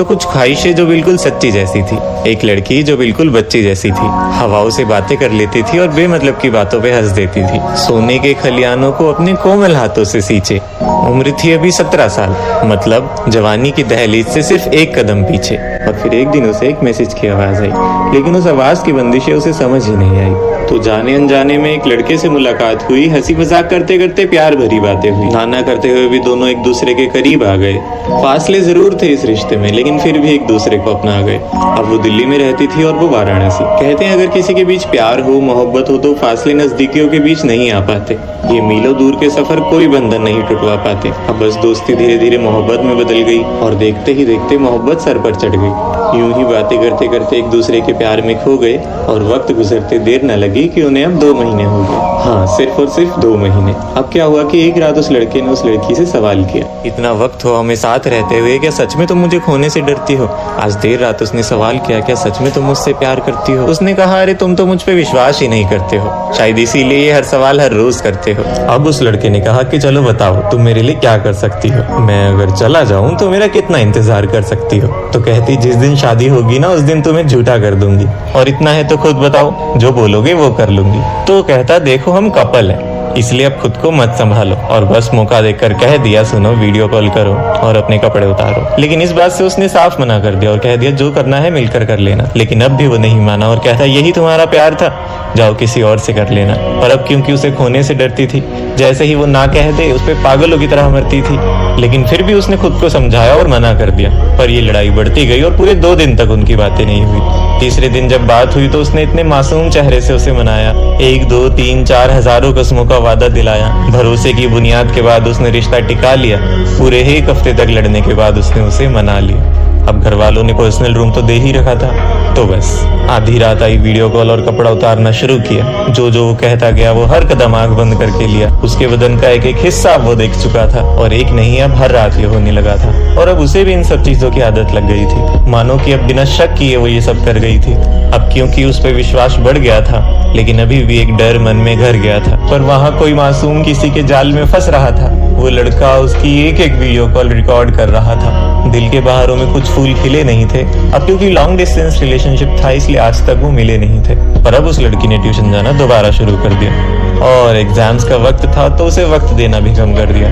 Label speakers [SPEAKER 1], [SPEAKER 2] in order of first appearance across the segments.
[SPEAKER 1] तो कुछ ख्वाहिशें जो बिल्कुल सच्ची जैसी थी। एक लड़की जो बिल्कुल बच्ची जैसी थी, हवाओं से बातें कर लेती थी और बेमतलब की बातों पे हंस देती थी। सोने के खलियानों को अपने कोमल हाथों से सींचे। उम्र थी अभी 17 साल, मतलब जवानी की दहलीज से सिर्फ एक कदम पीछे। और फिर एक दिन उसे एक मैसेज की आवाज आई, लेकिन उस आवाज की बंदिशें उसे समझ ही नहीं आई। तो जाने अनजाने में एक लड़के से मुलाकात हुई। हंसी मजाक करते करते प्यार भरी बातें हुई। नाना करते हुए भी दोनों एक दूसरे के करीब आ गए। फासले जरूर थे इस रिश्ते में, लेकिन फिर भी एक दूसरे को अपना गए। अब वो दिल्ली में रहती थी और वो वाराणसी। कहते हैं अगर किसी के बीच प्यार हो, मोहब्बत हो, तो फासले नजदीकियों के बीच नहीं आ पाते। ये मीलों दूर के सफर कोई बंधन नहीं टुटवा पाते। अब बस दोस्ती धीरे धीरे मोहब्बत में बदल गई और देखते ही देखते मोहब्बत सर पर चढ़ गई। यूं ही बातें करते करते एक दूसरे के प्यार में खो गए और वक्त गुजरते देर न लगी कि उन्हें अब 2 महीने हो गए। हाँ, सिर्फ और सिर्फ 2 महीने। अब क्या हुआ कि एक रात उस लड़के ने उस लड़की से सवाल किया, इतना वक्त हो हमें साथ रहते हुए, क्या सच में तुम मुझे खोने से डरती हो? आज देर रात उसने सवाल किया, क्या सच में तुम मुझसे प्यार करती हो? उसने कहा, अरे तुम तो मुझ पे विश्वास ही नहीं करते हो, शायद इसीलिए ये हर सवाल हर रोज करते हो। अब उस लड़के ने कहा कि चलो बताओ तुम मेरे लिए क्या कर सकती हो? मैं अगर चला जाऊं तो मेरा कितना इंतजार कर सकती हो? तो कहती, जिस दिन शादी होगी ना उस दिन तुम्हें झूठा कर दूंगी, और इतना है तो खुद बताओ, जो बोलोगे वो कर लूंगी। तो कहता, देखो हम कपल हैं, इसलिए अब खुद को मत संभालो। और बस मौका देखकर कह दिया, सुनो वीडियो कॉल करो और अपने कपड़े उतारो। लेकिन इस बात से उसने साफ मना कर दिया और कह दिया जो करना है मिलकर कर लेना। लेकिन अब भी वो नहीं माना और कहता, यही तुम्हारा प्यार था, जाओ किसी और से कर लेना। पर अब क्योंकि उसे खोने से डरती थी, जैसे ही वो ना कह दे उस पे पागलों की तरह मरती थी। लेकिन फिर भी उसने खुद को समझाया और मना कर दिया। पर ये लड़ाई बढ़ती गई और पूरे 2 दिन तक उनकी बातें नहीं हुई। तीसरे दिन जब बात हुई तो उसने इतने मासूम चेहरे से उसे मनाया, 1 2 3 4 हजारों कस्मों का वादा दिलाया। भरोसे की बुनियाद के बाद उसने रिश्ता टिका लिया। पूरे 1 हफ्ते तक लड़ने के बाद उसने उसे मना लिया। अब घर वालों ने पर्सनल रूम तो दे ही रखा था, तो बस आधी रात आई, वीडियो कॉल और कपड़ा उतारना शुरू किया। जो जो वो कहता गया वो हर कदम आंख बंद करके लिया। उसके बदन का एक एक हिस्सा वो देख चुका था और एक नहीं अब हर रात ये होने लगा था। और अब उसे भी इन सब चीजों की आदत लग गई थी। मानो कि अब बिना शक किए वो ये सब कर गई थी। अब क्योंकि उस पर विश्वास बढ़ गया था, लेकिन अभी भी एक डर मन में घर गया था। पर वहाँ कोई मासूम किसी के जाल में फंस रहा था। वो लड़का उसकी एक एक वीडियो कॉल रिकॉर्ड कर रहा था। दिल के बहारों में कुछ फूल खिले नहीं थे। अब क्योंकि लॉन्ग डिस्टेंस रिलेशनशिप था इसलिए आज तक वो मिले नहीं थे। पर अब उस लड़की ने ट्यूशन जाना दोबारा शुरू कर दिया और एग्जाम्स का वक्त था तो उसे वक्त देना भी कम कर दिया।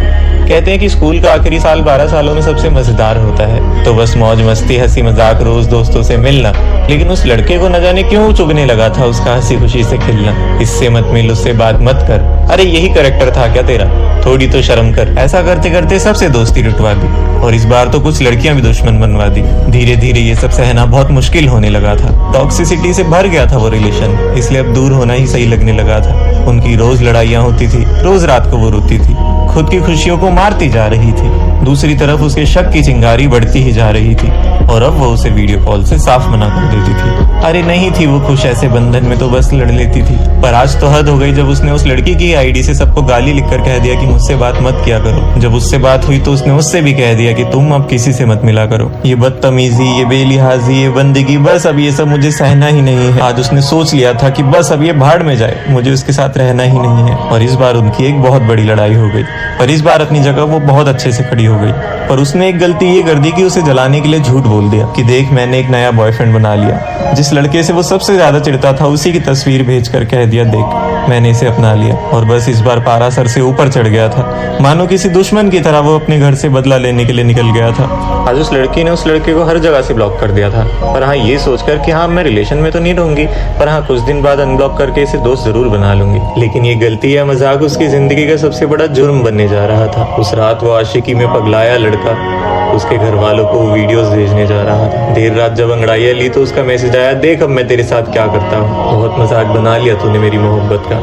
[SPEAKER 1] कहते हैं कि स्कूल का आखिरी साल 12 सालों में सबसे मजेदार होता है, तो बस मौज मस्ती, हंसी मजाक, रोज दोस्तों से मिलना। लेकिन उस लड़के को न जाने क्यों चुभने लगा था उसका हंसी खुशी से खिलना। इससे मत मिल, उससे बात मत कर, अरे यही कैरेक्टर था क्या तेरा, थोड़ी तो शर्म कर। ऐसा करते करते सबसे दोस्ती टूटवा दी और इस बार तो कुछ लड़कियां भी दुश्मन बनवा दी। धीरे धीरे ये सब सहना बहुत मुश्किल होने लगा था। टॉक्सिसिटी से भर गया था वो रिलेशन, इसलिए अब दूर होना ही सही लगने लगा था। उनकी रोज लड़ाइयाँ होती थी, रोज रात को वो रोती थी, खुद की खुशियों को मारती जा रही थी। दूसरी तरफ उसके शक की चिंगारी बढ़ती ही जा रही थी और अब वो उसे वीडियो कॉल से साफ मना कर देती थी। अरे नहीं थी वो खुश ऐसे बंधन में, तो बस लड़ लेती थी। पर आज तो हद हो गई जब उसने उस लड़की की आईडी से सबको गाली लिखकर कह दिया कि मुझसे बात मत किया करो। जब उससे बात हुई तो उसने उससे भी कह दिया कि तुम अब किसी से मत मिला करो। ये बदतमीजी, ये बेलिहाजी, ये बंदगी, बस अब ये सब मुझे सहना ही नहीं है। आज उसने सोच लिया था कि बस अब ये भाड़ में जाए, मुझे उसके साथ रहना ही नहीं है। और इस बार उनकी एक बहुत बड़ी लड़ाई हो गई। पर इस बार अपनी जगह वो बहुत अच्छे से खड़ी हो गई। पर उसने एक गलती ये कर दी कि उसे जलाने के लिए झूठ बोल दिया कि देख मैंने एक नया बॉयफ्रेंड बना लिया। जिस लड़के से वो सबसे ज्यादा चिढ़ता था उसी की तस्वीर भेजकर कह दिया, देख मैंने इसे अपना लिया। और बस इस बार पारा सर से ऊपर चढ़ गया था। मानो किसी दुश्मन की तरह वो अपने घर से बदला लेने के लिए निकल गया था। आज उस लड़की ने उस लड़के को हर जगह से ब्लॉक कर दिया था। पर हाँ, ये सोचकर कि हाँ मैं रिलेशन में तो नहीं रहूंगी, पर हाँ कुछ दिन बाद अनब्लॉक करके इसे दोस्त जरूर बना लूंगी। लेकिन ये गलती या मजाक उसकी जिंदगी का सबसे बड़ा जुर्म बनने जा रहा था। उस रात वो आशिकी में पगलाया लड़का उसके घर वालों को वीडियोस भेजने जा रहा था। देर रात जब अंगड़ाइयाँ ली तो उसका मैसेज आया, देख अब मैं तेरे साथ क्या करता हूँ, बहुत मजाक बना लिया तूने मेरी मोहब्बत का,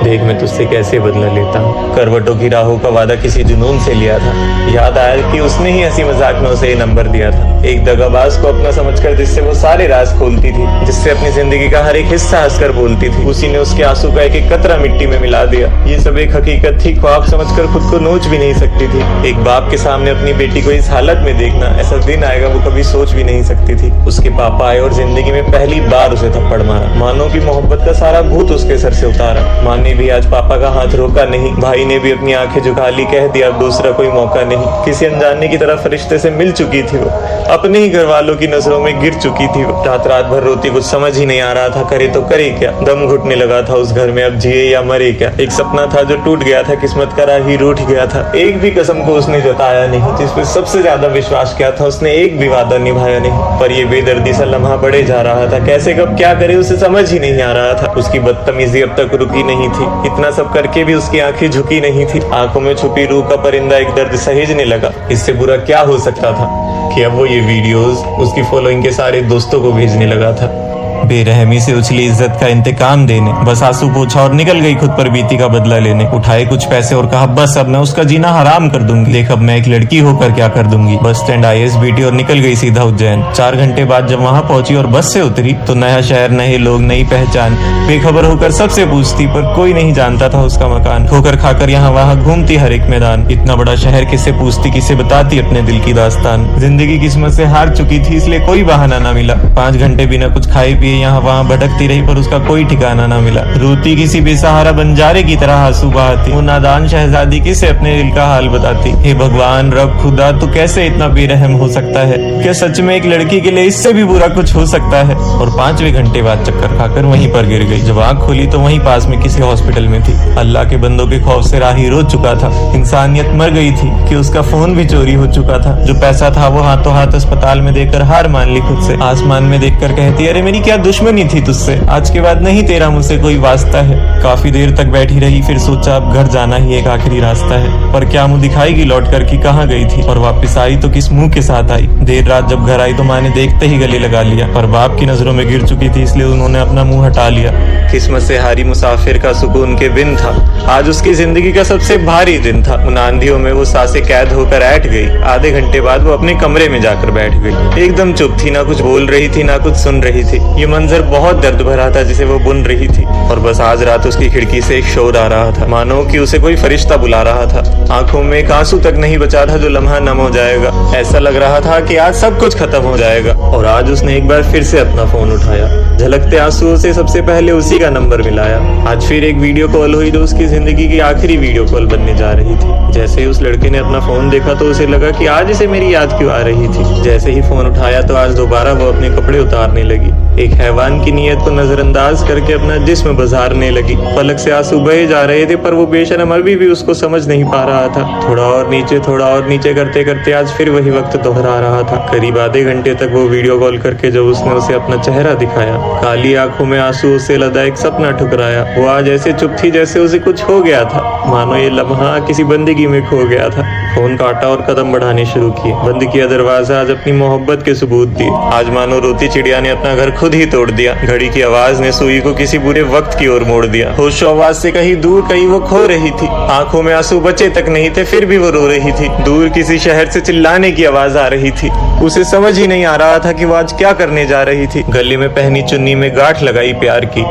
[SPEAKER 1] देख मैं तुझसे कैसे बदला लेता हूँ। करवटों की राहों का वादा किसी जुनून से लिया था। याद आया कि उसने ही हंसी मजाक में उसे ये नंबर दिया था, एक दगाबाज को अपना समझकर, जिससे वो सारे राज खोलती थी, जिससे अपनी जिंदगी का हर एक हिस्सा हंसकर बोलती थी। उसी ने उसके आंसू का एक एक कतरा मिट्टी में मिला दिया। ये सब एक हकीकत थी, ख्वाब समझकर खुद को नोच भी नहीं सकती थी। एक बाप के सामने अपनी बेटी को इस हालत में देखना, ऐसा दिन आएगा वो कभी सोच भी नहीं सकती थी। उसके पापा आए और जिंदगी में पहली बार उसे थप्पड़ मारा। मानो की मोहब्बत का सारा भूत उसके सर से उतारा। मानने ने भी आज पापा का हाथ रोका नहीं, भाई ने भी अपनी आंखें झुका ली, कह दिया अब दूसरा कोई मौका नहीं। किसी अनजाने की तरह फरिश्ते से मिल चुकी थी वो, अपने ही घर वालों की नजरों में गिर चुकी थी वो। रात रात भर रोती, कुछ समझ ही नहीं आ रहा था, करे तो करे क्या। दम घुटने लगा था उस घर में, अब जिए या मरे क्या। एक सपना था जो टूट गया था, किस्मत का राही रूठ गया था। एक भी कसम को उसने जताया नहीं, जिस पे सबसे ज्यादा विश्वास किया था उसने एक भी वादा निभाया नहीं। पर ये बेदर्दी सा लम्हा बढ़े जा रहा था, कैसे कब क्या करे उसे समझ ही नहीं आ रहा था। उसकी बदतमीजी अब तक रुकी नहीं थी, इतना सब करके भी उसकी आंखें झुकी नहीं थी। आंखों में छुपी रूह का परिंदा एक दर्द सहेजने लगा। इससे बुरा क्या हो सकता था कि अब वो ये वीडियोस उसकी फॉलोइंग के सारे दोस्तों को भेजने लगा था, बेरहमी से उछली इज्जत का इंतकाम देने। बस आंसू पोंछा और निकल गई खुद पर बीती का बदला लेने। उठाए कुछ पैसे और कहा बस अब मैं उसका जीना हराम कर दूंगी, देख अब मैं एक लड़की होकर क्या कर दूंगी। बस स्टैंड ISBT और निकल गई सीधा उज्जैन। 4 घंटे बाद जब वहां पहुंची और बस से उतरी तो नया शहर, नए लोग, नई पहचान। बेखबर होकर सबसे पूछती पर कोई नहीं जानता था उसका मकान। ठोकर खाकर यहाँ वहाँ घूमती हर एक मैदान। इतना बड़ा शहर किससे पूछती, किससे बताती अपने दिल की दास्तान। जिंदगी किस्मत से हार चुकी थी इसलिए कोई बहाना ना मिला। 5 घंटे बिना कुछ खाए पिए यहाँ वहाँ भटकती रही पर उसका कोई ठिकाना ना मिला। रोती किसी बेसहारा बंजारे की तरह आंसू बहाती। वो नादान शहजादी किसे अपने दिल का हाल बताती। हे भगवान, रब, खुदा, तो कैसे इतना बेरहम हो सकता है? क्या सच में एक लड़की के लिए इससे भी बुरा कुछ हो सकता है? और 5वें घंटे बाद चक्कर खाकर वहीं पर गिर गई। जब आँख खोली तो वहीं पास में किसी हॉस्पिटल में थी। अल्लाह के बंदों के खौफ से राही रो चुका था। इंसानियत मर गई थी कि उसका फोन भी चोरी हो चुका था। जो पैसा था वो हाथों हाथ अस्पताल में देकर हार मान ली खुद से। आसमान में देखकर कहती, अरे मेरी क्या दुश्मनी थी तुझसे, आज के बाद नहीं तेरा मुझसे कोई वास्ता है। काफी देर तक बैठी रही, फिर सोचा अब घर जाना ही एक आखिरी रास्ता है। पर क्या मुंह दिखाएगी लौट कर कि कहाँ गई थी, और वापस आई तो किस मुंह के साथ आई। देर रात जब घर आई तो माँ ने देखते ही गले लगा लिया, पर बाप की नजरों में गिर चुकी थी इसलिए उन्होंने अपना मुंह हटा लिया। किस्मत से हारी मुसाफिर का सुकून के बिन था। आज उसकी जिंदगी का सबसे भारी दिन था। उन आंधियों में वो सांसें कैद होकर ऐठ गई। आधे घंटे बाद वो अपने कमरे में जाकर बैठ गई। एकदम चुप थी, ना कुछ बोल रही थी ना कुछ सुन रही थी। ये मंजर बहुत दर्द भरा था जिसे वो बुन रही थी। और बस आज रात उसकी खिड़की से एक शोर आ रहा था, मानो कि उसे कोई फरिश्ता बुला रहा था। आंखों में एक आंसू तक नहीं बचा था जो लम्हा नम हो जाएगा। ऐसा लग रहा था कि आज सब कुछ खत्म हो जाएगा। और आज उसने एक बार फिर से अपना फोन उठाया। झलकते आंसुओं से सबसे पहले उसी का नंबर मिलाया। आज फिर एक वीडियो कॉल हुई जो उसकी जिंदगी की आखिरी वीडियो कॉल बनने जा रही थी। जैसे ही उस लड़के ने अपना फोन देखा तो उसे लगा कि आज इसे मेरी याद क्यों आ रही थी। जैसे ही फोन उठाया तो आज दोबारा वो अपने कपड़े उतारने लगी। एक हैवान की नीयत को नजरअंदाज करके अपना जिस्म बजारने लगी। पलक से आंसू बहे जा रहे थे पर वो बेशरम अभी भी उसको समझ नहीं पा रहा था। थोड़ा और नीचे करते करते आज फिर वही वक्त दोहरा रहा था। करीब आधे घंटे तक वो वीडियो कॉल करके जब उसने उसे अपना चेहरा दिखाया, काली आंखों में आंसू से लदा एक सपना ठुकराया। वो आज ऐसे चुप थी जैसे उसे कुछ हो गया था, मानो ये लम्हा किसी बंदगी में खो गया था। फोन काटा और कदम बढ़ाने शुरू किए। बंद किया दरवाजा, आज अपनी मोहब्बत के सबूत दिए। आज मानो रोती चिड़िया ने अपना घर खुद ही तोड़ दिया। घड़ी की आवाज ने सुई को किसी बुरे वक्त की ओर मोड़ दिया। होशो आवाज से कहीं दूर कहीं वो खो रही थी। आंखों में आंसू बचे तक नहीं थे फिर भी वो रो रही थी। दूर किसी शहर से चिल्लाने की आवाज आ रही थी। उसे समझ ही नहीं आ रहा था कि वो आज क्या करने जा रही थी। गले में पहनी चुन्नी में गांठ लगाई प्यार की,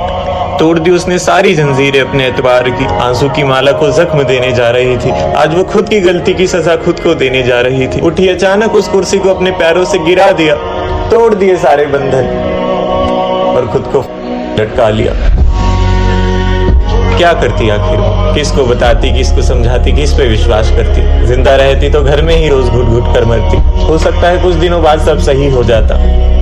[SPEAKER 1] तोड़ दी उसने सारी जंजीरें अपने एतबार की। आंसू की माला को जख्म देने जा रही थी। आज वो खुद की गलती की सजा खुद को देने जा रही थी। उठी अचानक उस कुर्सी को अपने पैरों से गिरा दिया, तोड़ दिए सारे बंधन और खुद को लटका लिया। क्या करती आखिर वो? किसको बताती, किसको समझाती, किस पे विश्वास करती? जिंदा रहती तो घर में ही रोज घुट घुट कर मरती। हो सकता है कुछ दिनों बाद सब सही हो जाता,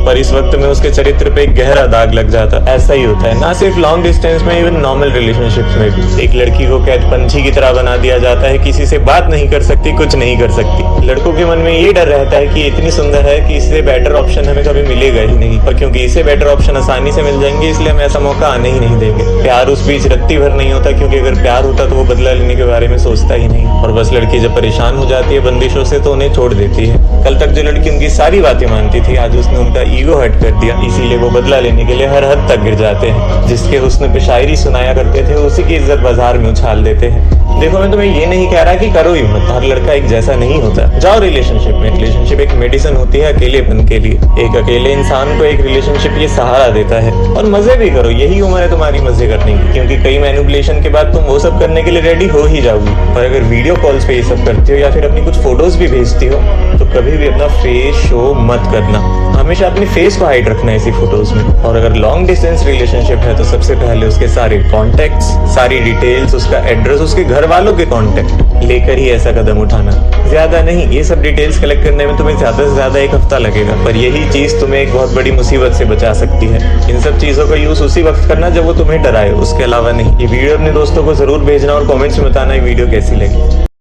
[SPEAKER 1] पर इस वक्त में उसके चरित्र पे एक गहरा दाग लग जाता। ऐसा ही होता है ना सिर्फ लॉन्ग डिस्टेंस में, इवन नॉर्मल रिलेशनशिप्स में भी। एक लड़की को कैद पंछी की तरह बना दिया जाता है, किसी से बात नहीं कर सकती, कुछ नहीं कर सकती। लड़कों के मन में ये डर रहता है कि इतनी सुंदर है कि इससे बेटर ऑप्शन हमें कभी मिलेगा ही नहीं, और क्योंकि इससे बेटर ऑप्शन आसानी से मिल जाएंगे इसलिए हम ऐसा मौका आने ही नहीं देंगे। प्यार उस बीच रत्ती भर नहीं होता, क्योंकि अगर प्यार होता तो वो बदला लेने के बारे में सोचता ही नहीं। और बस लड़की जब परेशान हो जाती है बंदिशों से तो उन्हें छोड़ देती है। कल तक जो लड़की उनकी सारी बातें मानती थी आज उसने उनका ईगो हर्ट कर दिया, इसीलिए वो बदला लेने के लिए हर हद तक गिर जाते हैं। जिसके हुस्न पे शायरी सुनाया करते थे उसी की इज्जत बाजार में उछाल देते हैं। देखो मैं तुम्हें ये नहीं कह रहा कि करो ही मत, हर लड़का एक जैसा नहीं होता। जाओ रिलेशनशिप में, रिलेशनशिप एक मेडिसिन होती है अकेलेपन के लिए। एक अकेले इंसान को एक रिलेशनशिप ये सहारा देता है। और मजे भी करो, यही उम्र है तुम्हारी मजे करने की, क्योंकि कई मैनिपुलेशन के बाद तुम वो सब करने के लिए रेडी हो ही जाओगी। और अगर वीडियो कॉल्स पे ये सब करती हो या फिर अपनी कुछ फोटोज भी भेजती हो तो कभी भी अपना फेस शो मत करना, हमेशा अपने फेस को हाइड रखना है ऐसी फोटोज में। और अगर लॉन्ग डिस्टेंस रिलेशनशिप है तो सबसे पहले उसके सारे कॉन्टेक्ट्स, सारी डिटेल्स, उसका एड्रेस, उसके घर वालों के कॉन्टेक्ट लेकर ही ऐसा कदम उठाना। ज्यादा नहीं, ये सब डिटेल्स कलेक्ट करने में तुम्हें ज्यादा से ज्यादा 1 हफ्ता लगेगा, पर यही चीज तुम्हें एक बहुत बड़ी मुसीबत से बचा सकती है। इन सब चीजों का यूज उसी वक्त करना जब वो तुम्हें डराए, उसके अलावा नहीं। ये वीडियो अपने दोस्तों को जरूर भेजना और कमेंट्स में बताना ये वीडियो कैसी लगी।